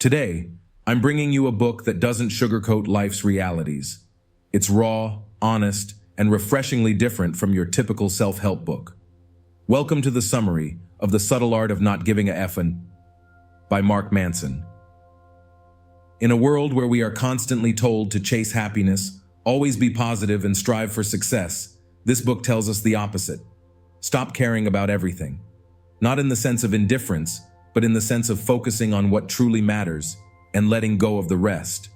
Today, I'm bringing you a book that doesn't sugarcoat life's realities. It's raw, honest, and refreshingly different from your typical self-help book. Welcome to the summary of The Subtle Art of Not Giving a Effin' by Mark Manson. In a world where we are constantly told to chase happiness, always be positive, and strive for success, this book tells us the opposite. Stop caring about everything. Not in the sense of indifference, but in the sense of focusing on what truly matters and letting go of the rest.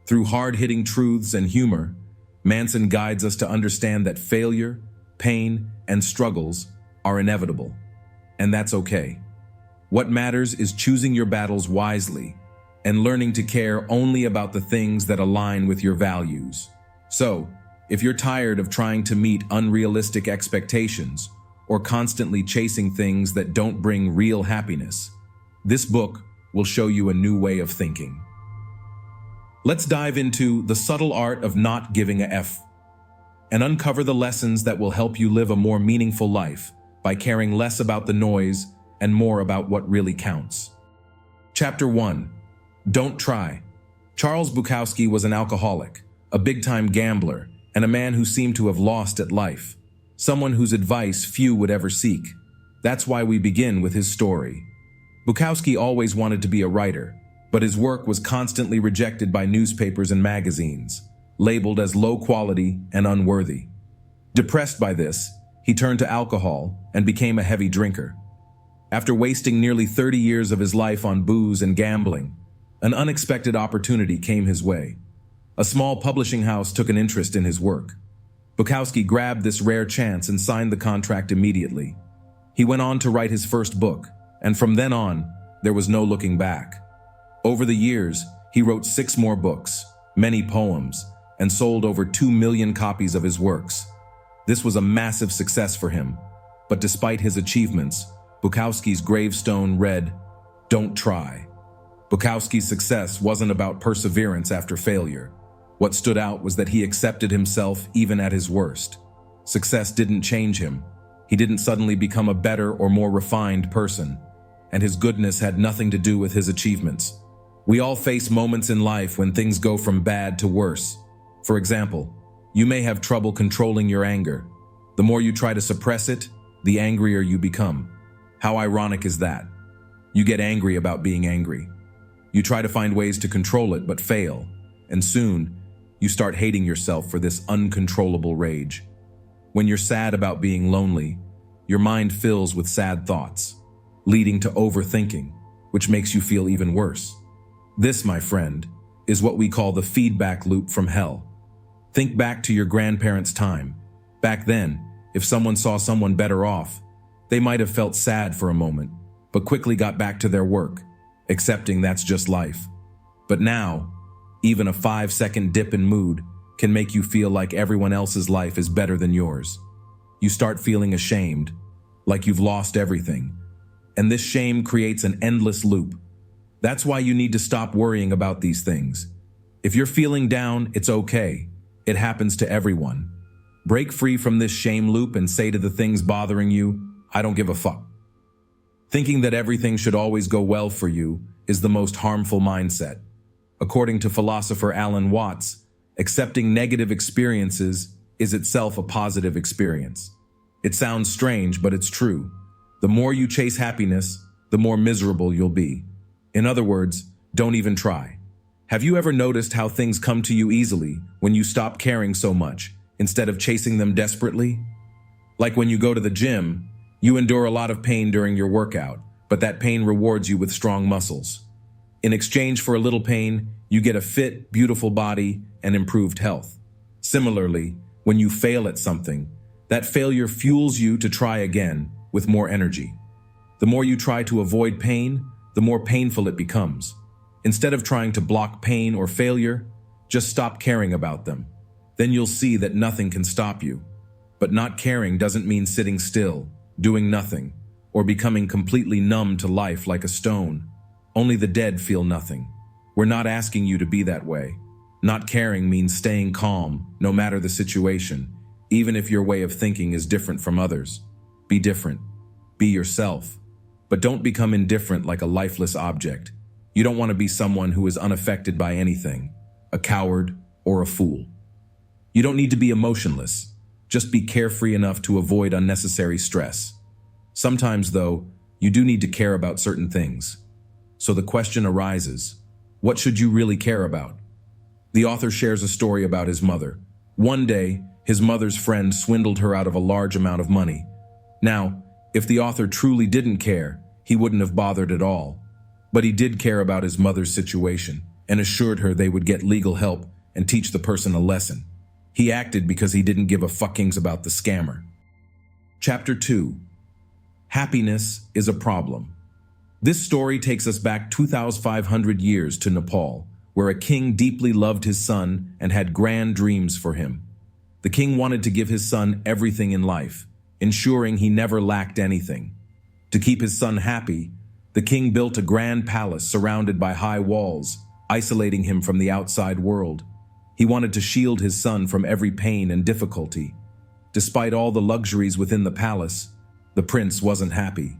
Through hard-hitting truths and humor, Manson guides us to understand that failure, pain, and struggles are inevitable. And that's okay. What matters is choosing your battles wisely and learning to care only about the things that align with your values. So, if you're tired of trying to meet unrealistic expectations or constantly chasing things that don't bring real happiness, this book will show you a new way of thinking. Let's dive into The Subtle Art of Not Giving a F and uncover the lessons that will help you live a more meaningful life by caring less about the noise and more about what really counts. Chapter 1. Don't Try. Charles Bukowski was an alcoholic, a big-time gambler, and a man who seemed to have lost at life. Someone whose advice few would ever seek. That's why we begin with his story. Bukowski always wanted to be a writer, but his work was constantly rejected by newspapers and magazines, labeled as low quality and unworthy. Depressed by this, he turned to alcohol and became a heavy drinker. After wasting nearly 30 years of his life on booze and gambling, an unexpected opportunity came his way. A small publishing house took an interest in his work. Bukowski grabbed this rare chance and signed the contract immediately. He went on to write his first book, and from then on, there was no looking back. Over the years, he wrote 6 more books, many poems, and sold over 2 million copies of his works. This was a massive success for him, but despite his achievements, Bukowski's gravestone read, "Don't try." Bukowski's success wasn't about perseverance after failure. What stood out was that he accepted himself even at his worst. Success didn't change him. He didn't suddenly become a better or more refined person, and his goodness had nothing to do with his achievements. We all face moments in life when things go from bad to worse. For example, you may have trouble controlling your anger. The more you try to suppress it, the angrier you become. How ironic is that? You get angry about being angry. You try to find ways to control it but fail, and soon, you start hating yourself for this uncontrollable rage. When you're sad about being lonely, your mind fills with sad thoughts, leading to overthinking, which makes you feel even worse. This, my friend, is what we call the feedback loop from hell. Think back to your grandparents' time. Back then, if someone saw someone better off, they might have felt sad for a moment, but quickly got back to their work, accepting that's just life. But now, even a 5-second dip in mood can make you feel like everyone else's life is better than yours. You start feeling ashamed, like you've lost everything. And this shame creates an endless loop. That's why you need to stop worrying about these things. If you're feeling down, it's okay. It happens to everyone. Break free from this shame loop and say to the things bothering you, "I don't give a fuck." Thinking that everything should always go well for you is the most harmful mindset. According to philosopher Alan Watts, accepting negative experiences is itself a positive experience. It sounds strange, but it's true. The more you chase happiness, the more miserable you'll be. In other words, don't even try. Have you ever noticed how things come to you easily when you stop caring so much, instead of chasing them desperately? Like when you go to the gym, you endure a lot of pain during your workout, but that pain rewards you with strong muscles. In exchange for a little pain, you get a fit, beautiful body and improved health. Similarly, when you fail at something, that failure fuels you to try again with more energy. The more you try to avoid pain, the more painful it becomes. Instead of trying to block pain or failure, just stop caring about them. Then you'll see that nothing can stop you. But not caring doesn't mean sitting still, doing nothing, or becoming completely numb to life like a stone. Only the dead feel nothing. We're not asking you to be that way. Not caring means staying calm, no matter the situation, even if your way of thinking is different from others. Be different. Be yourself. But don't become indifferent like a lifeless object. You don't want to be someone who is unaffected by anything, a coward or a fool. You don't need to be emotionless. Just be carefree enough to avoid unnecessary stress. Sometimes, though, you do need to care about certain things. So the question arises, what should you really care about? The author shares a story about his mother. One day, his mother's friend swindled her out of a large amount of money. Now, if the author truly didn't care, he wouldn't have bothered at all. But he did care about his mother's situation and assured her they would get legal help and teach the person a lesson. He acted because he didn't give a fuckings about the scammer. Chapter 2. Happiness is a problem. This story takes us back 2,500 years to Nepal, where a king deeply loved his son and had grand dreams for him. The king wanted to give his son everything in life, ensuring he never lacked anything. To keep his son happy, the king built a grand palace surrounded by high walls, isolating him from the outside world. He wanted to shield his son from every pain and difficulty. Despite all the luxuries within the palace, the prince wasn't happy.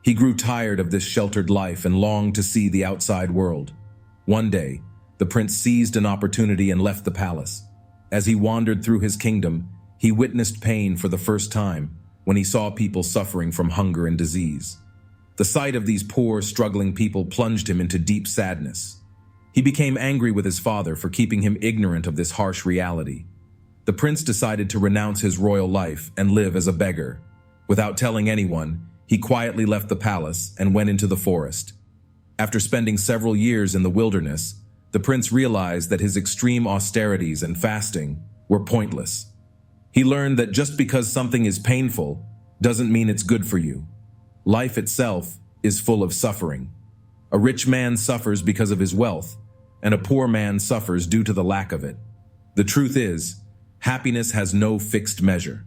He grew tired of this sheltered life and longed to see the outside world. One day, the prince seized an opportunity and left the palace. As he wandered through his kingdom, he witnessed pain for the first time when he saw people suffering from hunger and disease. The sight of these poor, struggling people plunged him into deep sadness. He became angry with his father for keeping him ignorant of this harsh reality. The prince decided to renounce his royal life and live as a beggar. Without telling anyone, he quietly left the palace and went into the forest. After spending several years in the wilderness, the prince realized that his extreme austerities and fasting were pointless. He learned that just because something is painful doesn't mean it's good for you. Life itself is full of suffering. A rich man suffers because of his wealth, and a poor man suffers due to the lack of it. The truth is, happiness has no fixed measure.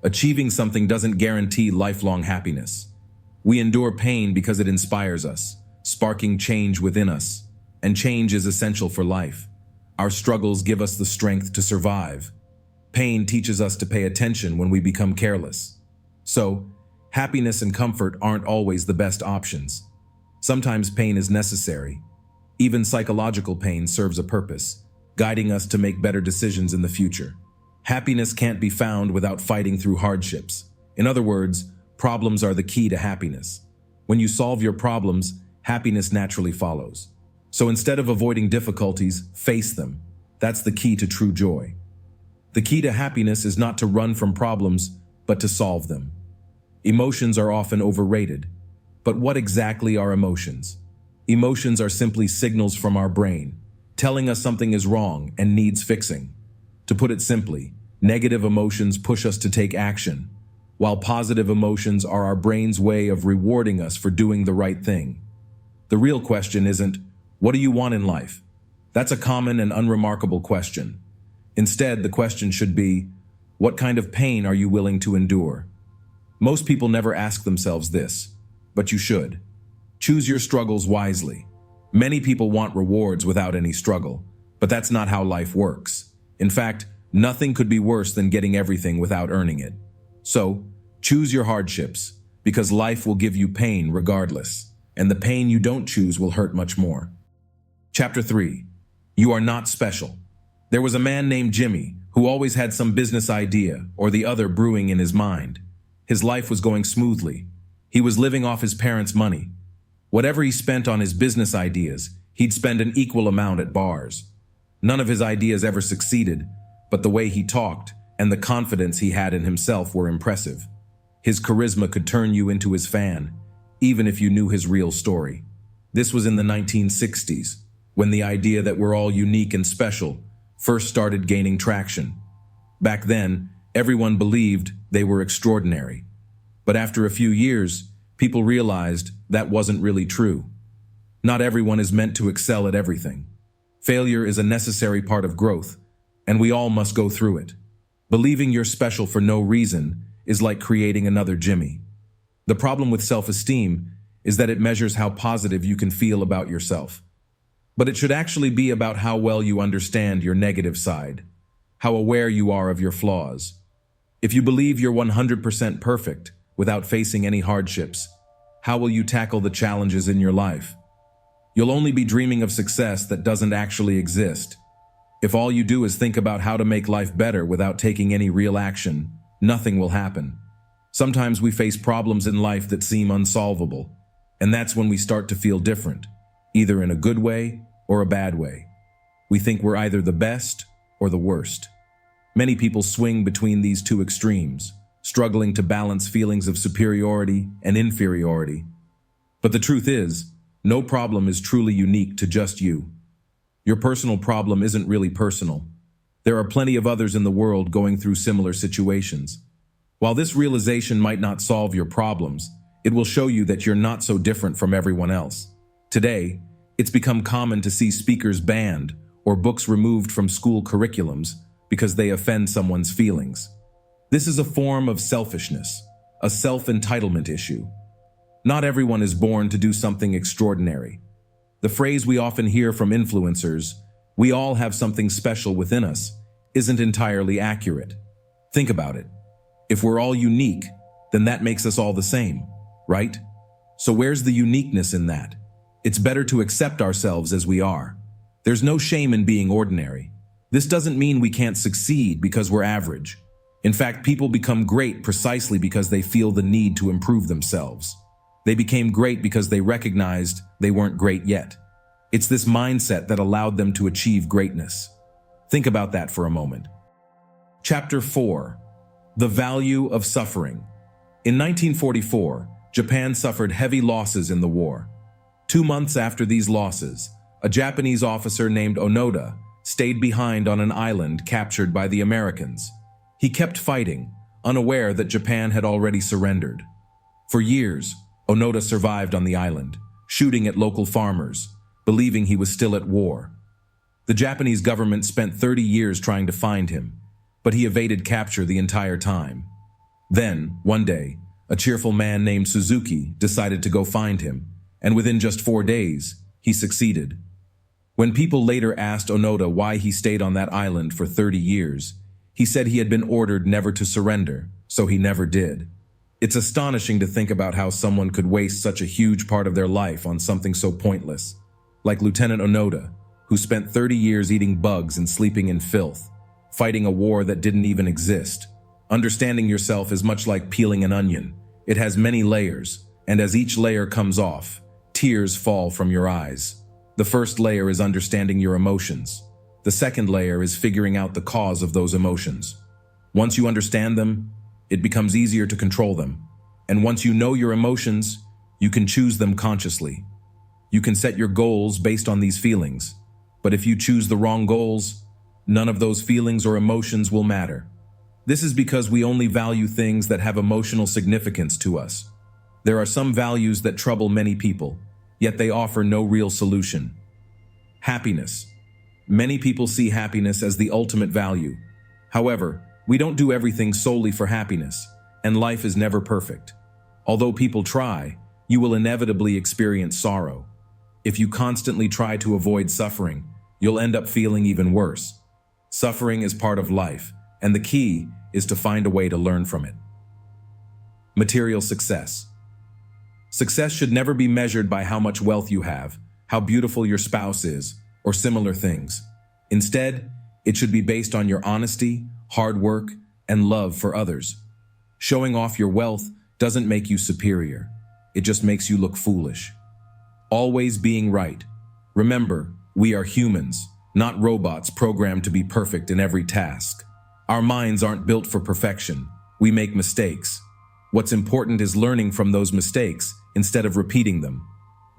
Achieving something doesn't guarantee lifelong happiness. We endure pain because it inspires us, sparking change within us, and change is essential for life. Our struggles give us the strength to survive. Pain teaches us to pay attention when we become careless. So, happiness and comfort aren't always the best options. Sometimes pain is necessary. Even psychological pain serves a purpose, guiding us to make better decisions in the future. Happiness can't be found without fighting through hardships. In other words, problems are the key to happiness. When you solve your problems, happiness naturally follows. So instead of avoiding difficulties, face them. That's the key to true joy. The key to happiness is not to run from problems, but to solve them. Emotions are often overrated. But what exactly are emotions? Emotions are simply signals from our brain, telling us something is wrong and needs fixing. To put it simply, negative emotions push us to take action, while positive emotions are our brain's way of rewarding us for doing the right thing. The real question isn't, what do you want in life? That's a common and unremarkable question. Instead, the question should be, what kind of pain are you willing to endure? Most people never ask themselves this, but you should. Choose your struggles wisely. Many people want rewards without any struggle, but that's not how life works. In fact, nothing could be worse than getting everything without earning it. So, choose your hardships, because life will give you pain regardless, and the pain you don't choose will hurt much more. Chapter 3. You are not special. There was a man named Jimmy who always had some business idea or the other brewing in his mind. His life was going smoothly. He was living off his parents' money. Whatever he spent on his business ideas, he'd spend an equal amount at bars. None of his ideas ever succeeded, but the way he talked and the confidence he had in himself were impressive. His charisma could turn you into his fan, even if you knew his real story. This was in the 1960s, when the idea that we're all unique and special first started gaining traction. Back then, everyone believed they were extraordinary. But after a few years, people realized that wasn't really true. Not everyone is meant to excel at everything. Failure is a necessary part of growth, and we all must go through it. Believing you're special for no reason is like creating another Jimmy. The problem with self-esteem is that it measures how positive you can feel about yourself. But it should actually be about how well you understand your negative side, how aware you are of your flaws. If you believe you're 100% perfect without facing any hardships, how will you tackle the challenges in your life? You'll only be dreaming of success that doesn't actually exist. If all you do is think about how to make life better without taking any real action, nothing will happen. Sometimes we face problems in life that seem unsolvable, and that's when we start to feel different, either in a good way or a bad way. We think we're either the best or the worst. Many people swing between these two extremes, struggling to balance feelings of superiority and inferiority. But the truth is, no problem is truly unique to just you. Your personal problem isn't really personal. There are plenty of others in the world going through similar situations. While this realization might not solve your problems, it will show you that you're not so different from everyone else. Today, it's become common to see speakers banned or books removed from school curriculums because they offend someone's feelings. This is a form of selfishness, a self-entitlement issue. Not everyone is born to do something extraordinary. The phrase we often hear from influencers, "We all have something special within us," isn't entirely accurate. Think about it. If we're all unique, then that makes us all the same, right? So where's the uniqueness in that? It's better to accept ourselves as we are. There's no shame in being ordinary. This doesn't mean we can't succeed because we're average. In fact, people become great precisely because they feel the need to improve themselves. They became great because they recognized they weren't great yet. It's this mindset that allowed them to achieve greatness. Think about that for a moment. Chapter 4. The Value of Suffering. In 1944, Japan suffered heavy losses in the war. 2 months after these losses, a Japanese officer named Onoda stayed behind on an island captured by the Americans. He kept fighting, unaware that Japan had already surrendered. For years, Onoda survived on the island, shooting at local farmers, believing he was still at war. The Japanese government spent 30 years trying to find him, but he evaded capture the entire time. Then, one day, a cheerful man named Suzuki decided to go find him, and within just 4 days, he succeeded. When people later asked Onoda why he stayed on that island for 30 years, he said he had been ordered never to surrender, so he never did. It's astonishing to think about how someone could waste such a huge part of their life on something so pointless, like Lieutenant Onoda, who spent 30 years eating bugs and sleeping in filth, fighting a war that didn't even exist. Understanding yourself is much like peeling an onion. It has many layers, and as each layer comes off, tears fall from your eyes. The first layer is understanding your emotions. The second layer is figuring out the cause of those emotions. Once you understand them, it becomes easier to control them. And once you know your emotions, you can choose them consciously. You can set your goals based on these feelings. But if you choose the wrong goals, none of those feelings or emotions will matter. This is because we only value things that have emotional significance to us. There are some values that trouble many people, yet they offer no real solution. Happiness. Many people see happiness as the ultimate value. However, we don't do everything solely for happiness, and life is never perfect. Although people try, you will inevitably experience sorrow. If you constantly try to avoid suffering, you'll end up feeling even worse. Suffering is part of life, and the key is to find a way to learn from it. Material success. Success should never be measured by how much wealth you have, how beautiful your spouse is, or similar things. Instead, it should be based on your honesty, hard work, and love for others. Showing off your wealth doesn't make you superior. It just makes you look foolish. Always being right. Remember, we are humans, not robots programmed to be perfect in every task. Our minds aren't built for perfection. We make mistakes. What's important is learning from those mistakes instead of repeating them.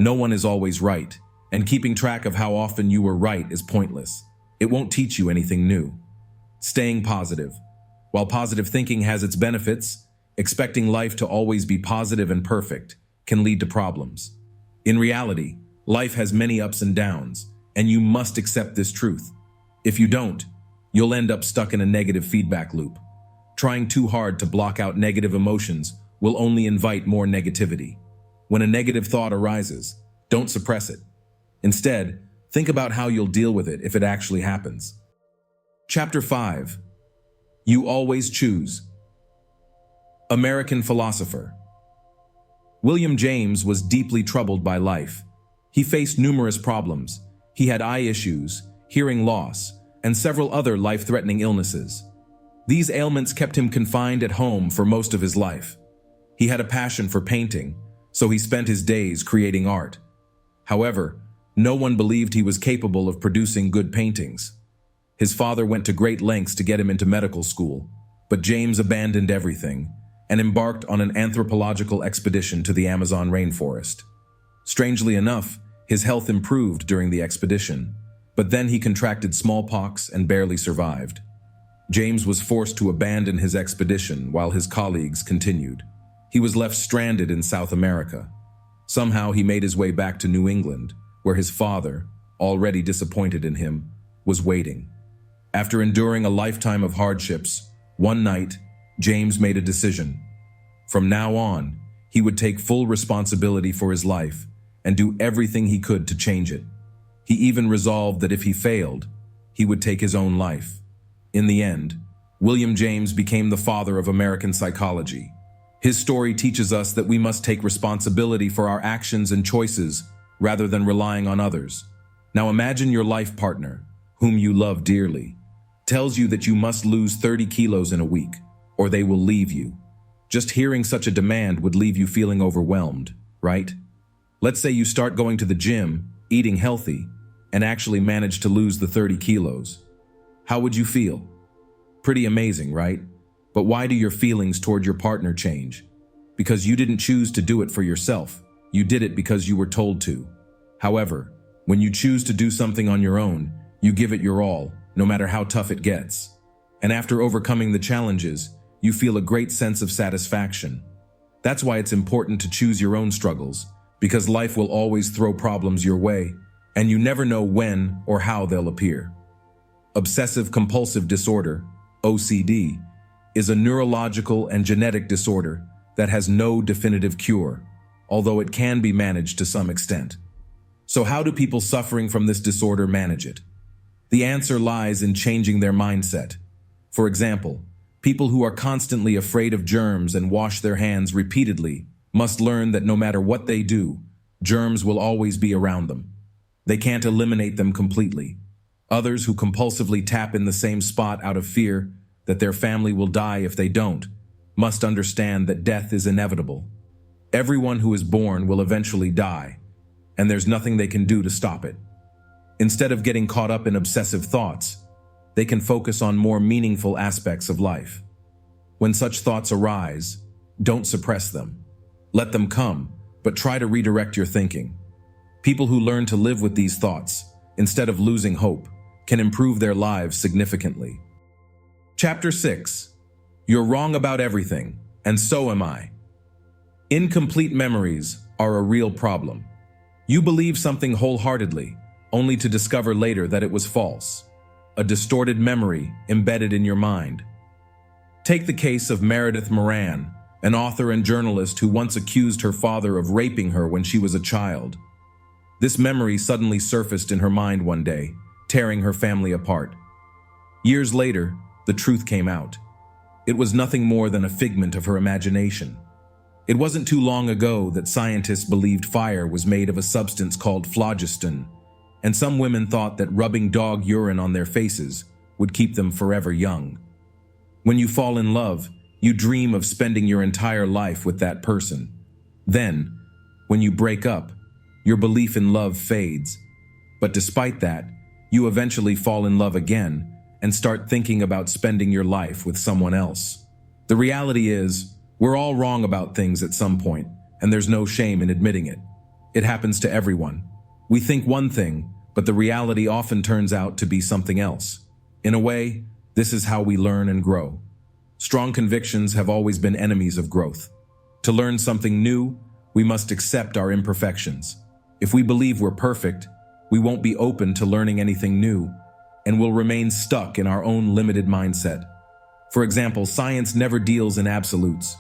No one is always right, and keeping track of how often you were right is pointless. It won't teach you anything new. Staying positive. While positive thinking has its benefits, expecting life to always be positive and perfect can lead to problems. In reality, life has many ups and downs, and you must accept this truth. If you don't, you'll end up stuck in a negative feedback loop. Trying too hard to block out negative emotions will only invite more negativity. When a negative thought arises, don't suppress it. Instead, think about how you'll deal with it if it actually happens. Chapter 5. You always choose. American philosopher. William James was deeply troubled by life. He faced numerous problems. He had eye issues, hearing loss, and several other life-threatening illnesses. These ailments kept him confined at home for most of his life. He had a passion for painting, so he spent his days creating art. However, no one believed he was capable of producing good paintings. His father went to great lengths to get him into medical school, but James abandoned everything and embarked on an anthropological expedition to the Amazon rainforest. Strangely enough, his health improved during the expedition, but then he contracted smallpox and barely survived. James was forced to abandon his expedition while his colleagues continued. He was left stranded in South America. Somehow he made his way back to New England, where his father, already disappointed in him, was waiting. After enduring a lifetime of hardships, one night, James made a decision. From now on, he would take full responsibility for his life and do everything he could to change it. He even resolved that if he failed, he would take his own life. In the end, William James became the father of American psychology. His story teaches us that we must take responsibility for our actions and choices rather than relying on others. Now imagine your life partner, whom you love dearly, tells you that you must lose 30 kilos in a week, or they will leave you. Just hearing such a demand would leave you feeling overwhelmed, right? Let's say you start going to the gym, eating healthy, and actually manage to lose the 30 kilos. How would you feel? Pretty amazing, right? But why do your feelings toward your partner change? Because you didn't choose to do it for yourself. You did it because you were told to. However, when you choose to do something on your own, you give it your all, no matter how tough it gets. And after overcoming the challenges, you feel a great sense of satisfaction. That's why it's important to choose your own struggles, because life will always throw problems your way, and you never know when or how they'll appear. Obsessive-compulsive disorder, OCD, is a neurological and genetic disorder that has no definitive cure, although it can be managed to some extent. So how do people suffering from this disorder manage it? The answer lies in changing their mindset. For example, people who are constantly afraid of germs and wash their hands repeatedly must learn that no matter what they do, germs will always be around them. They can't eliminate them completely. Others who compulsively tap in the same spot out of fear that their family will die if they don't must understand that death is inevitable. Everyone who is born will eventually die, and there's nothing they can do to stop it. Instead of getting caught up in obsessive thoughts, they can focus on more meaningful aspects of life. When such thoughts arise, don't suppress them. Let them come, but try to redirect your thinking. People who learn to live with these thoughts, instead of losing hope, can improve their lives significantly. Chapter 6. You're wrong about everything, and so am I. Incomplete memories are a real problem. You believe something wholeheartedly, only to discover later that it was false. A distorted memory embedded in your mind. Take the case of Meredith Moran, an author and journalist who once accused her father of raping her when she was a child. This memory suddenly surfaced in her mind one day, tearing her family apart. Years later, the truth came out. It was nothing more than a figment of her imagination. It wasn't too long ago that scientists believed fire was made of a substance called phlogiston, and some women thought that rubbing dog urine on their faces would keep them forever young. When you fall in love, you dream of spending your entire life with that person. Then, when you break up, your belief in love fades. But despite that, you eventually fall in love again and start thinking about spending your life with someone else. The reality is, we're all wrong about things at some point, and there's no shame in admitting it. It happens to everyone. We think one thing, but the reality often turns out to be something else. In a way, this is how we learn and grow. Strong convictions have always been enemies of growth. To learn something new, we must accept our imperfections. If we believe we're perfect, we won't be open to learning anything new, and will remain stuck in our own limited mindset. For example, science never deals in absolutes.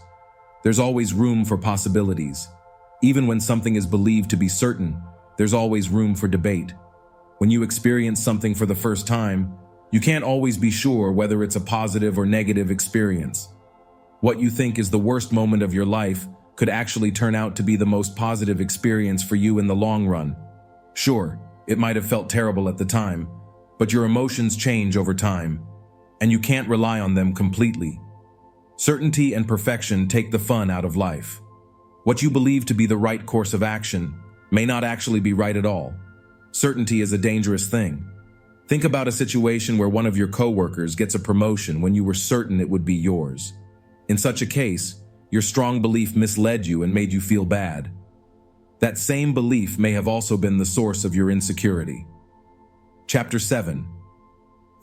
There's always room for possibilities. Even when something is believed to be certain, there's always room for debate. When you experience something for the first time, you can't always be sure whether it's a positive or negative experience. What you think is the worst moment of your life could actually turn out to be the most positive experience for you in the long run. Sure, it might have felt terrible at the time, but your emotions change over time, and you can't rely on them completely. Certainty and perfection take the fun out of life. What you believe to be the right course of action may not actually be right at all. Certainty is a dangerous thing. Think about a situation where one of your coworkers gets a promotion when you were certain it would be yours. In such a case, your strong belief misled you and made you feel bad. That same belief may have also been the source of your insecurity. Chapter 7.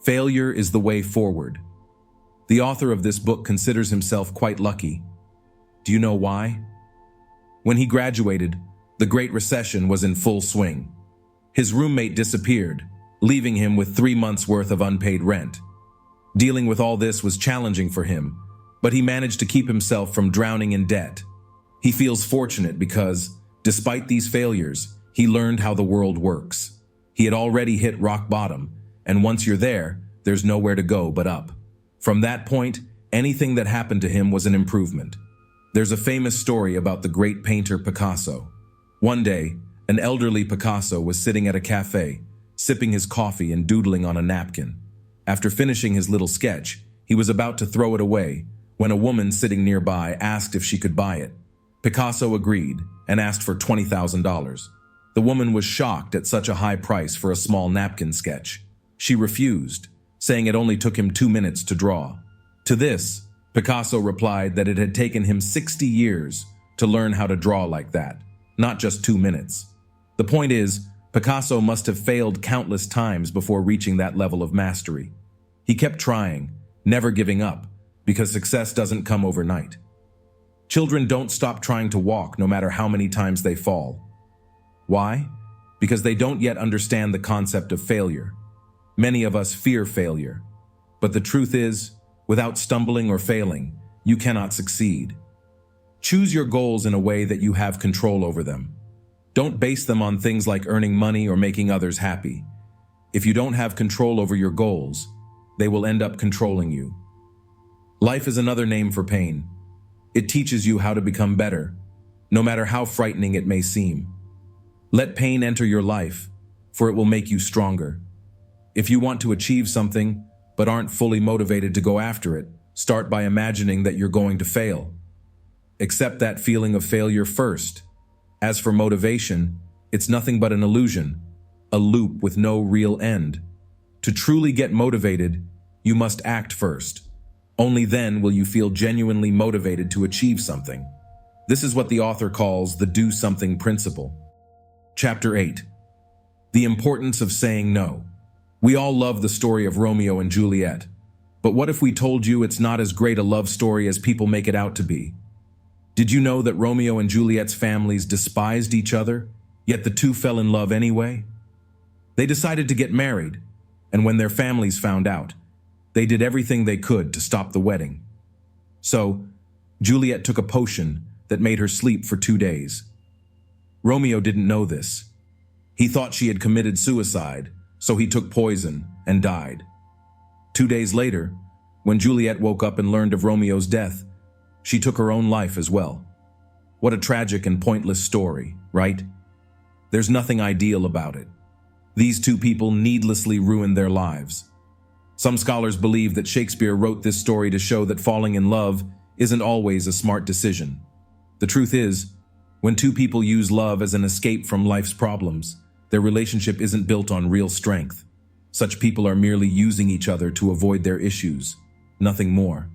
Failure is the way forward. The author of this book considers himself quite lucky. Do you know why? When he graduated, the Great Recession was in full swing. His roommate disappeared, leaving him with 3 months' worth of unpaid rent. Dealing with all this was challenging for him, but he managed to keep himself from drowning in debt. He feels fortunate because, despite these failures, he learned how the world works. He had already hit rock bottom, and once you're there, there's nowhere to go but up. From that point, anything that happened to him was an improvement. There's a famous story about the great painter Picasso. One day, an elderly Picasso was sitting at a cafe, sipping his coffee and doodling on a napkin. After finishing his little sketch, he was about to throw it away when a woman sitting nearby asked if she could buy it. Picasso agreed and asked for $20,000. The woman was shocked at such a high price for a small napkin sketch. She refused, saying it only took him 2 minutes to draw. To this, Picasso replied that it had taken him 60 years to learn how to draw like that, not just 2 minutes. The point is, Picasso must have failed countless times before reaching that level of mastery. He kept trying, never giving up, because success doesn't come overnight. Children don't stop trying to walk no matter how many times they fall. Why? Because they don't yet understand the concept of failure. Many of us fear failure, but the truth is, without stumbling or failing, you cannot succeed. Choose your goals in a way that you have control over them. Don't base them on things like earning money or making others happy. If you don't have control over your goals, they will end up controlling you. Life is another name for pain. It teaches you how to become better, no matter how frightening it may seem. Let pain enter your life, for it will make you stronger. If you want to achieve something, but aren't fully motivated to go after it, start by imagining that you're going to fail. Accept that feeling of failure first. As for motivation, it's nothing but an illusion, a loop with no real end. To truly get motivated, you must act first. Only then will you feel genuinely motivated to achieve something. This is what the author calls the do something principle. Chapter 8. The importance of saying no. We all love the story of Romeo and Juliet, but what if we told you it's not as great a love story as people make it out to be? Did you know that Romeo and Juliet's families despised each other, yet the two fell in love anyway? They decided to get married, and when their families found out, they did everything they could to stop the wedding. So, Juliet took a potion that made her sleep for 2 days. Romeo didn't know this. He thought she had committed suicide, so he took poison and died. 2 days later, when Juliet woke up and learned of Romeo's death, she took her own life as well. What a tragic and pointless story, right? There's nothing ideal about it. These two people needlessly ruined their lives. Some scholars believe that Shakespeare wrote this story to show that falling in love isn't always a smart decision. The truth is, when two people use love as an escape from life's problems, their relationship isn't built on real strength. Such people are merely using each other to avoid their issues, nothing more.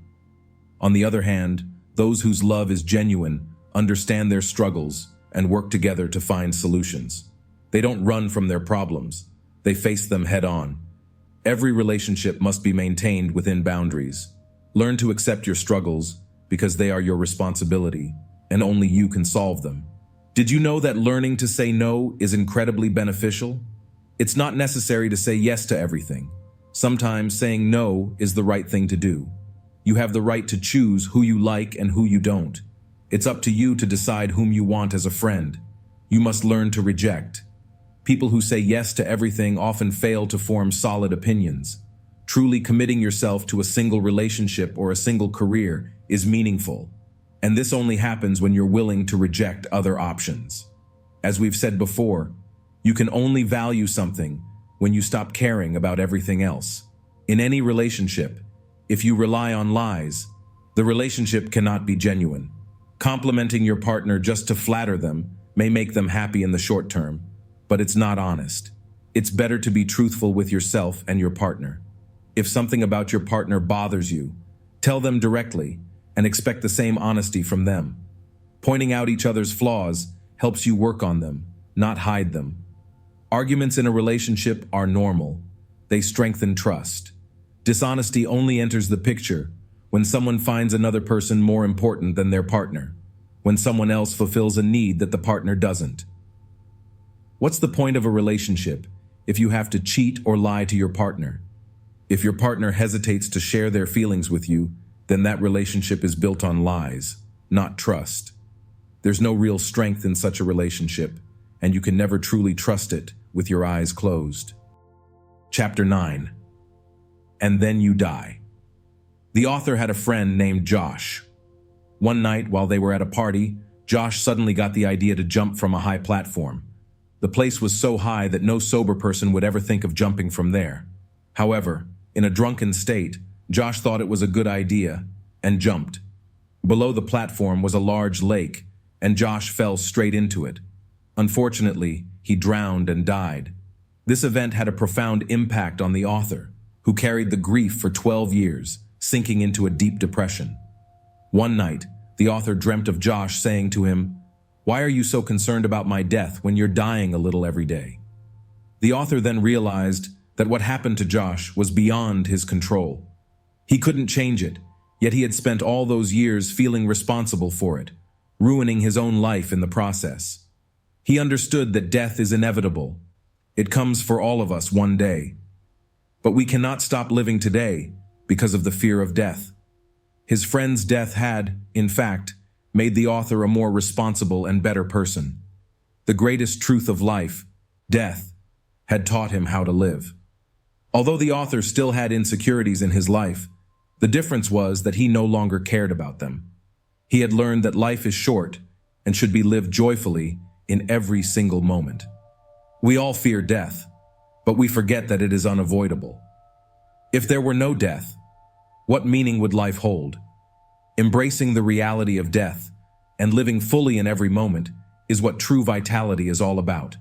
On the other hand, those whose love is genuine understand their struggles and work together to find solutions. They don't run from their problems. They face them head on. Every relationship must be maintained within boundaries. Learn to accept your struggles because they are your responsibility, and only you can solve them. Did you know that learning to say no is incredibly beneficial? It's not necessary to say yes to everything. Sometimes saying no is the right thing to do. You have the right to choose who you like and who you don't. It's up to you to decide whom you want as a friend. You must learn to reject. People who say yes to everything often fail to form solid opinions. Truly committing yourself to a single relationship or a single career is meaningful, and this only happens when you're willing to reject other options. As we've said before, You can only value something when you stop caring about everything else. In any relationship, if you rely on lies, the relationship cannot be genuine. Complimenting your partner just to flatter them may make them happy in the short term, but it's not honest. It's better to be truthful with yourself and your partner. If something about your partner bothers you, tell them directly and expect the same honesty from them. Pointing out each other's flaws helps you work on them, not hide them. Arguments in a relationship are normal. They strengthen trust. Dishonesty only enters the picture when someone finds another person more important than their partner, when someone else fulfills a need that the partner doesn't. What's the point of a relationship if you have to cheat or lie to your partner? If your partner hesitates to share their feelings with you, then that relationship is built on lies, not trust. There's no real strength in such a relationship, and you can never truly trust it with your eyes closed. Chapter 9. And then you die. The author had a friend named Josh. One night, while they were at a party, Josh suddenly got the idea to jump from a high platform. The place was so high that no sober person would ever think of jumping from there. However, in a drunken state, Josh thought it was a good idea and jumped. Below the platform was a large lake, and Josh fell straight into it. Unfortunately, he drowned and died. This event had a profound impact on the author, who carried the grief for 12 years, sinking into a deep depression. One night, the author dreamt of Josh saying to him, "Why are you so concerned about my death when you're dying a little every day?" The author then realized that what happened to Josh was beyond his control. He couldn't change it, yet he had spent all those years feeling responsible for it, ruining his own life in the process. He understood that death is inevitable. It comes for all of us one day. But we cannot stop living today because of the fear of death. His friend's death had, in fact, made the author a more responsible and better person. The greatest truth of life, death, had taught him how to live. Although the author still had insecurities in his life, the difference was that he no longer cared about them. He had learned that life is short and should be lived joyfully in every single moment. We all fear death, but we forget that it is unavoidable. If there were no death, what meaning would life hold? Embracing the reality of death and living fully in every moment is what true vitality is all about.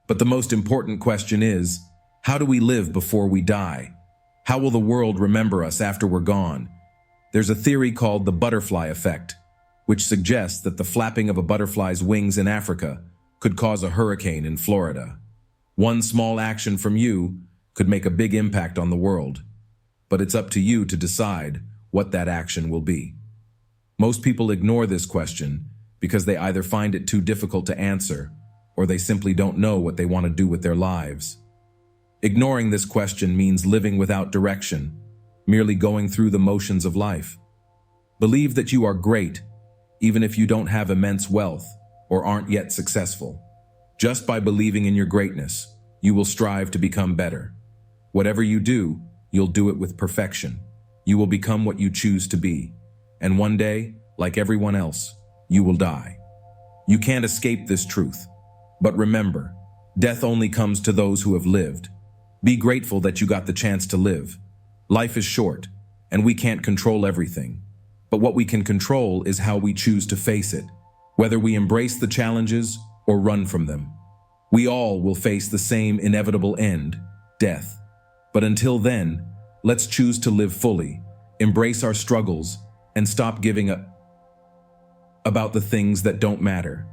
But the most important question is, how do we live before we die? How will the world remember us after we're gone? There's a theory called the butterfly effect, which suggests that the flapping of a butterfly's wings in Africa could cause a hurricane in Florida. One small action from you could make a big impact on the world, but it's up to you to decide what that action will be. Most people ignore this question because they either find it too difficult to answer or they simply don't know what they want to do with their lives. Ignoring this question means living without direction, merely going through the motions of life. Believe that you are great, even if you don't have immense wealth or aren't yet successful. Just by believing in your greatness, you will strive to become better. Whatever you do, you'll do it with perfection. You will become what you choose to be. And one day, like everyone else, you will die. You can't escape this truth. But remember, death only comes to those who have lived. Be grateful that you got the chance to live. Life is short, and we can't control everything. But what we can control is how we choose to face it, whether we embrace the challenges or run from them. We all will face the same inevitable end, death. But until then, let's choose to live fully, embrace our struggles, and stop giving up about the things that don't matter.